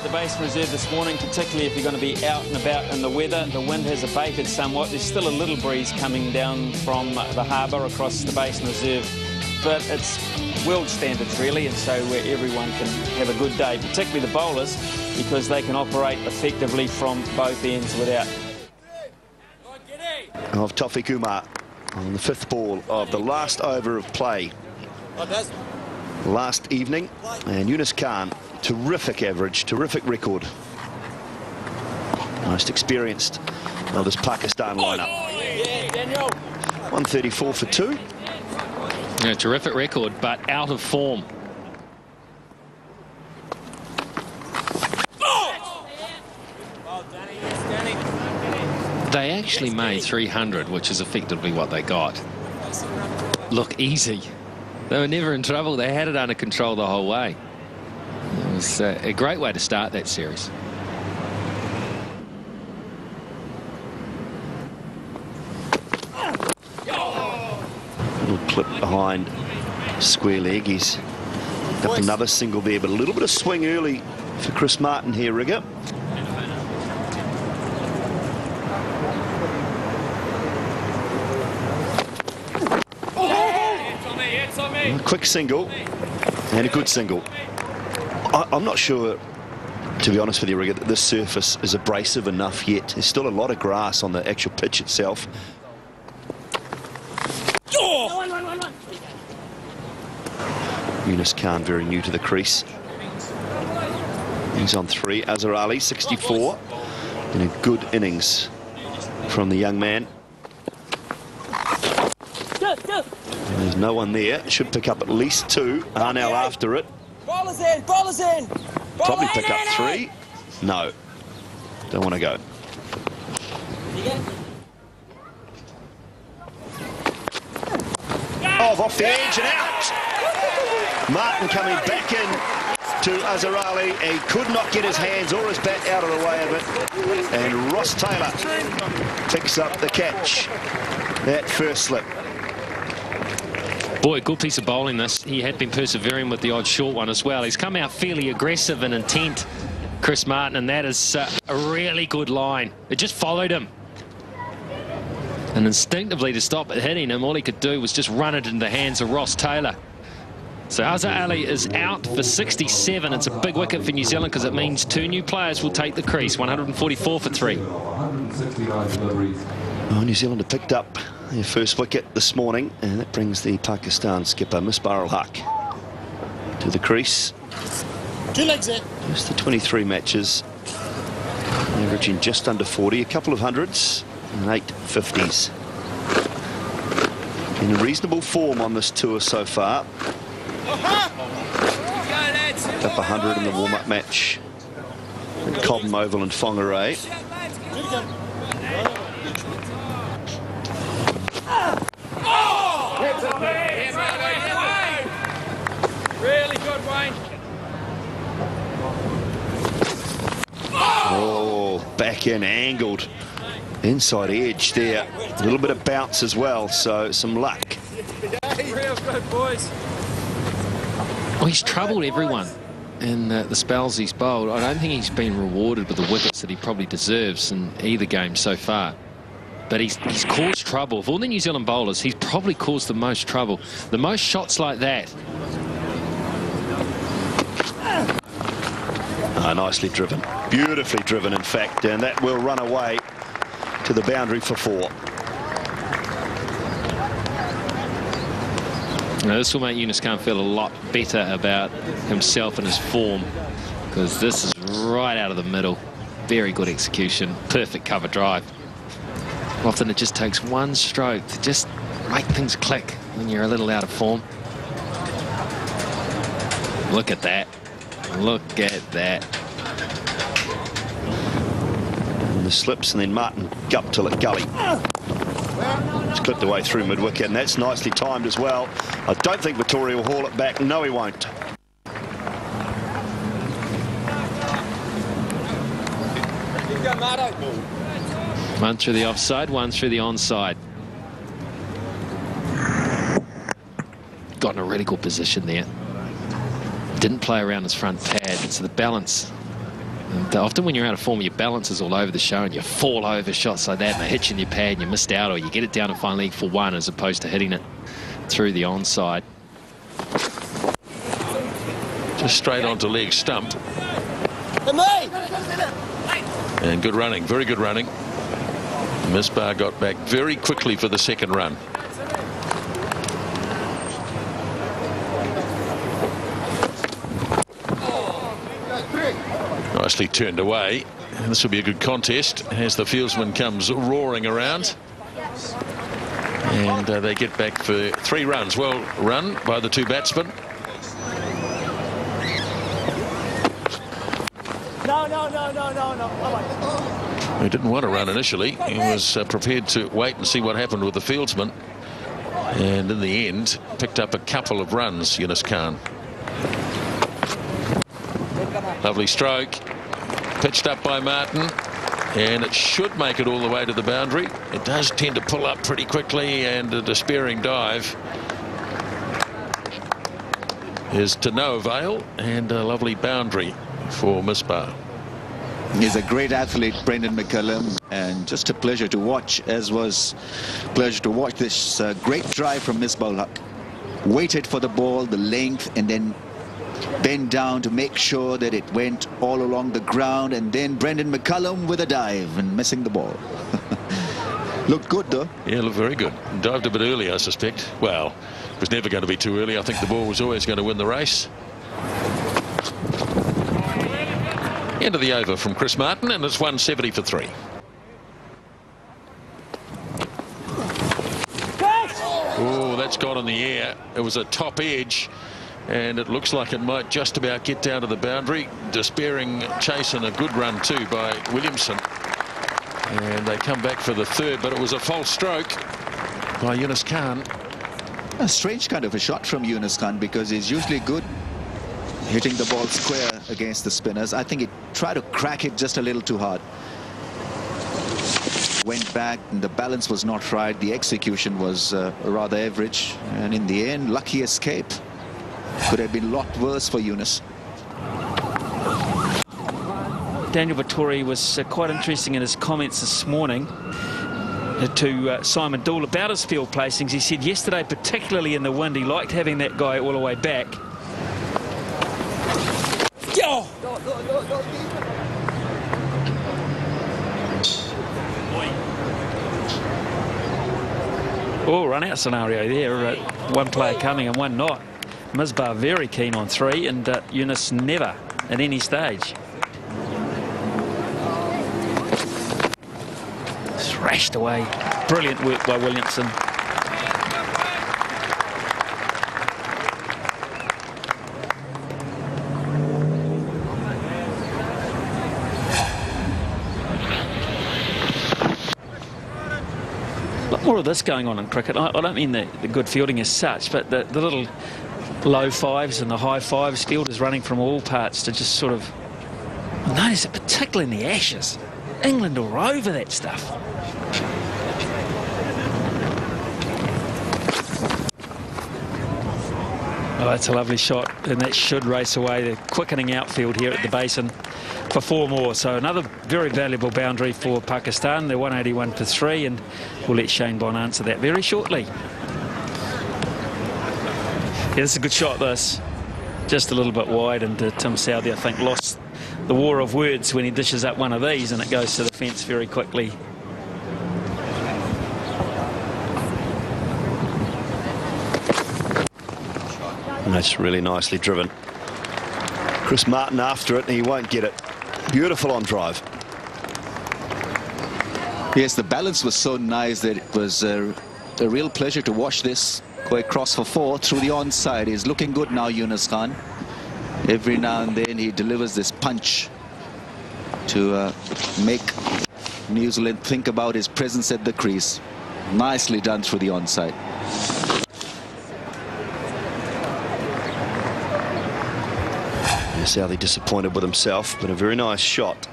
The Basin Reserve this morning, particularly if you're going to be out and about in the weather. The wind has abated somewhat. There's still a little breeze coming down from the harbour across the Basin Reserve, but it's world standards really, and so where everyone can have a good day, particularly the bowlers, because they can operate effectively from both ends without. Of Toffee Kumar on the 5th ball of the last over of play last evening, and Yunus Khan, terrific average, terrific record, most experienced of this Pakistan lineup. 134 for 2. Yeah, terrific record, but out of form. They actually made 300, which is effectively what they got. Look, easy. They were never in trouble. They had it under control the whole way. It was a great way to start that series. Little clip behind square leg. He's up another single there, but a little bit of swing early for Chris Martin here, Rigger. A quick single and a good single. I'm not sure, to be honest with you, Rigger, that this surface is abrasive enough yet. There's still a lot of grass on the actual pitch itself. Yunus Khan very new to the crease. He's on 3. Azhar Ali, 64. And a good innings from the young man. There's no one there. Should pick up at least 2. Arnell after it. Ballers in, ballers in. Probably pick up 3. No. Don't want to go. Oh, off the edge and out. Martin coming back in to Azhar Ali. He could not get his hands or his bat out of the way of it. And Ross Taylor picks up the catch. That first slip. Boy, good piece of bowling this. He had been persevering with the odd short one as well. He's come out fairly aggressive and intent, Chris Martin, and that is a really good line. It just followed him. And instinctively, to stop it hitting him, all he could do was just run it into the hands of Ross Taylor. So Azhar Ali is out for 67. It's a big wicket for New Zealand because it means 2 new players will take the crease. 144 for 3. Well, New Zealand have picked up their first wicket this morning, and that brings the Pakistan skipper Misbah ul Haq to the crease. 2 legs there. Just the 23 matches, averaging just under 40, a couple of hundreds and 8 50s. In reasonable form on this tour so far. Up 100 in the warm-up match at Cobham Oval and Whangarei. Really good, Wayne. Oh, back in, angled. Inside edge there. A little bit of bounce as well, so some luck. Real good, boys. Well, he's troubled everyone in the spells he's bowled. I don't think he's been rewarded with the wickets that he probably deserves in either game so far. But he's caused trouble. Of all the New Zealand bowlers, he's probably caused the most trouble. The most shots like that. Nicely driven. Beautifully driven, in fact. And that will run away to the boundary for 4. Now, this will make Yunus Khan feel a lot better about himself and his form, because this is right out of the middle. Very good execution. Perfect cover drive. Often it just takes one stroke to just make things click when you're a little out of form. Look at that. Look at that. And the slips, and then Martin gupped till it gully. It's clipped away through mid-wicket, and that's nicely timed as well. I don't think Vettori will haul it back. No, he won't. One through the offside, one through the onside. Got in a really good position there. Didn't play around his front pad, so the balance And often when you're out of form, your balance is all over the show and you fall over shots like that and they hit you in your pad and you missed out, or you get it down to fine leg for one as opposed to hitting it through the onside. Just straight onto leg stump. And good running, very good running. Misbah got back very quickly for the second run. Nicely turned away. And this will be a good contest as the fieldsman comes roaring around. And they get back for 3 runs. Well run by the 2 batsmen. He didn't want to run initially. He was prepared to wait and see what happened with the fieldsman. And in the end, picked up a couple of runs, Yunus Khan. Lovely stroke. Pitched up by Martin. And it should make it all the way to the boundary. It does tend to pull up pretty quickly, and a despairing dive is to no avail, and a lovely boundary for Misbah. He's a great athlete, Brendon McCullum, and just a pleasure to watch, as was pleasure to watch this great drive from Misbah ul Haq. Waited for the ball, the length, and then bent down to make sure that it went all along the ground, and then Brendon McCullum with a dive and missing the ball. Looked good though. Yeah, looked very good. Dived a bit early, I suspect. Well, it was never going to be too early. I think the ball was always going to win the race. End of the over from Chris Martin, and it's 170 for 3. Oh, that's got in the air. It was a top edge, and it looks like it might just about get down to the boundary. Despairing chase, and a good run too by Williamson. And they come back for the 3rd, but it was a false stroke by Yunus Khan. A strange kind of a shot from Yunus Khan, because he's usually good hitting the ball square against the spinners. I think he tried to crack it just a little too hard. Went back, and the balance was not right. The execution was rather average, and in the end, lucky escape. Could have been a lot worse for Yunus. Daniel Vettori was quite interesting in his comments this morning to Simon Doull about his field placings. He said yesterday, particularly in the wind, he liked having that guy all the way back. Oh, run out scenario there. One player coming and one not. Misbah very keen on 3, and Yunus never at any stage. Thrashed away. Brilliant work by Williamson. More of this going on in cricket. I don't mean the good fielding as such, but the little low 5s and the high 5s. Fielders running from all parts to just sort of... I notice it particularly in the Ashes. England are over that stuff. Oh, that's a lovely shot, and that should race away the quickening outfield here at the Basin for 4 more. So another very valuable boundary for Pakistan. They're 181 for 3, and we'll let Shane Bond answer that very shortly. Yeah, this is a good shot, this. Just a little bit wide, and Tim Southee, I think, lost the war of words when he dishes up one of these, and it goes to the fence very quickly. And that's really nicely driven. Chris Martin after it, and he won't get it. Beautiful on drive. Yes, the balance was so nice that it was a real pleasure to watch this go across for 4 through the onside. He's looking good now, Yunus Khan. Every now and then he delivers this punch to make New Zealand think about his presence at the crease. Nicely done through the onside. Southee disappointed with himself, but a very nice shot.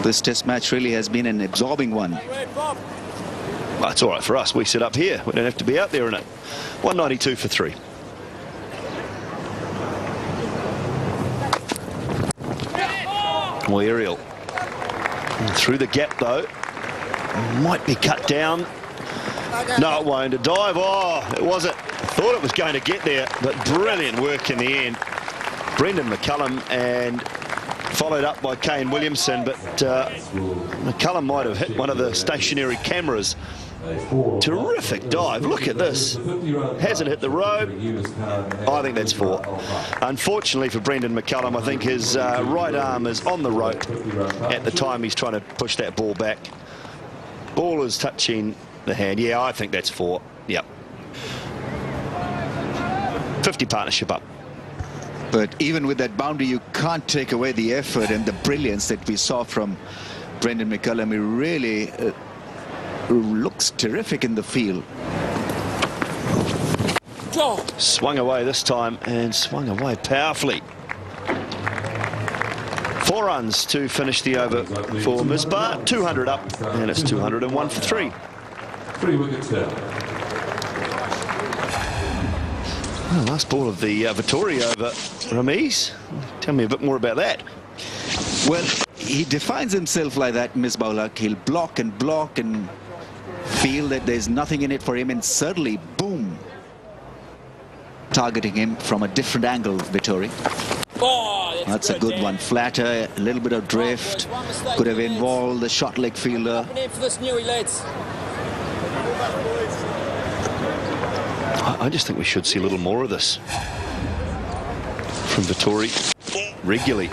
This test match really has been an absorbing one. Well, it's all right for us. We sit up here. We don't have to be out there in it. 192 for 3. More aerial. And through the gap, though. Might be cut down. No, it won't. A dive. Oh, it wasn't. Thought it was going to get there, but brilliant work in the end. Brendan McCullum, and followed up by Kane Williamson, but McCullum might have hit one of the stationary cameras. Terrific dive. Look at this. Hasn't hit the rope. I think that's 4. Unfortunately for Brendan McCullum, I think his right arm is on the rope at the time he's trying to push that ball back. Ball is touching the hand. Yeah, I think that's 4. Yep. 50 partnership up. But even with that boundary, you can't take away the effort and the brilliance that we saw from Brendan McCullum. He really looks terrific in the field. Swung away this time, and swung away powerfully. 4 runs to finish the over for Misbah. 200 up, and it's 201 for 3. 3 wickets down. Well, last ball of the Vettori over Ramiz. Tell me a bit more about that. Well, he defines himself like that, Misbah-ul-Haq. He'll block and feel that there's nothing in it for him, and suddenly, boom, targeting him from a different angle, Vettori. Oh, that's a good one. Flatter, a little bit of drift. Could have involved the short leg fielder. For this Newey, lads. I just think we should see a little more of this from Vettori regularly.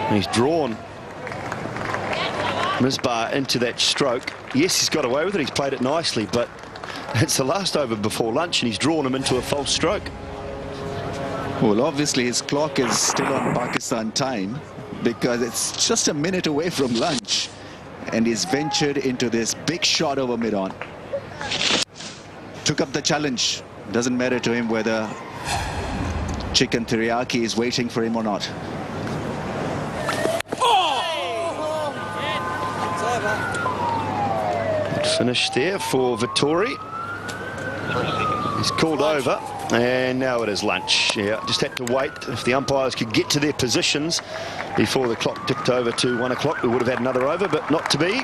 And he's drawn Misbah into that stroke. Yes, he's got away with it. He's played it nicely, but it's the last over before lunch, and he's drawn him into a false stroke. Well, obviously his clock is still on Pakistan time, because it's just a minute away from lunch, and he's ventured into this big shot over mid-on. Took up the challenge. Doesn't matter to him whether chicken teriyaki is waiting for him or not. Good finish there for Vettori. He's called over, and now it is lunch. Yeah, just had to wait. If the umpires could get to their positions before the clock ticked over to 1 o'clock, we would have had another over, but not to be.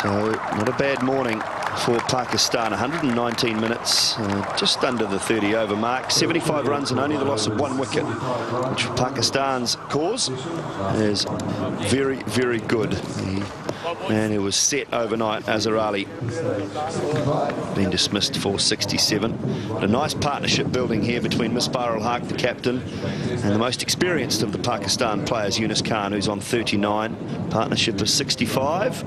So not a bad morning for Pakistan. 119 minutes, just under the 30 over mark. 75 runs and only the loss of 1 wicket, which for Pakistan's cause is very, very good. The man who was set overnight, Azhar Ali, been dismissed for 67. But a nice partnership building here between Misbah-ul-Haq, the captain, and the most experienced of the Pakistan players, Yunus Khan, who's on 39. Partnership is 65.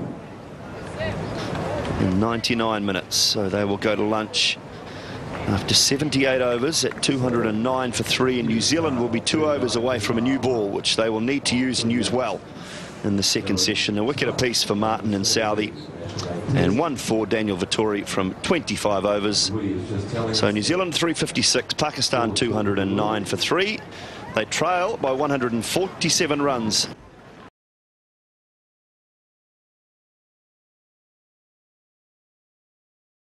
In 99 minutes, so they will go to lunch after 78 overs at 209 for 3, and New Zealand will be 2 overs away from a new ball, which they will need to use and use well in the second session. A wicket apiece for Martin and Southey, and 1 for Daniel Vettori from 25 overs. So New Zealand 356, Pakistan 209 for 3. They trail by 147 runs.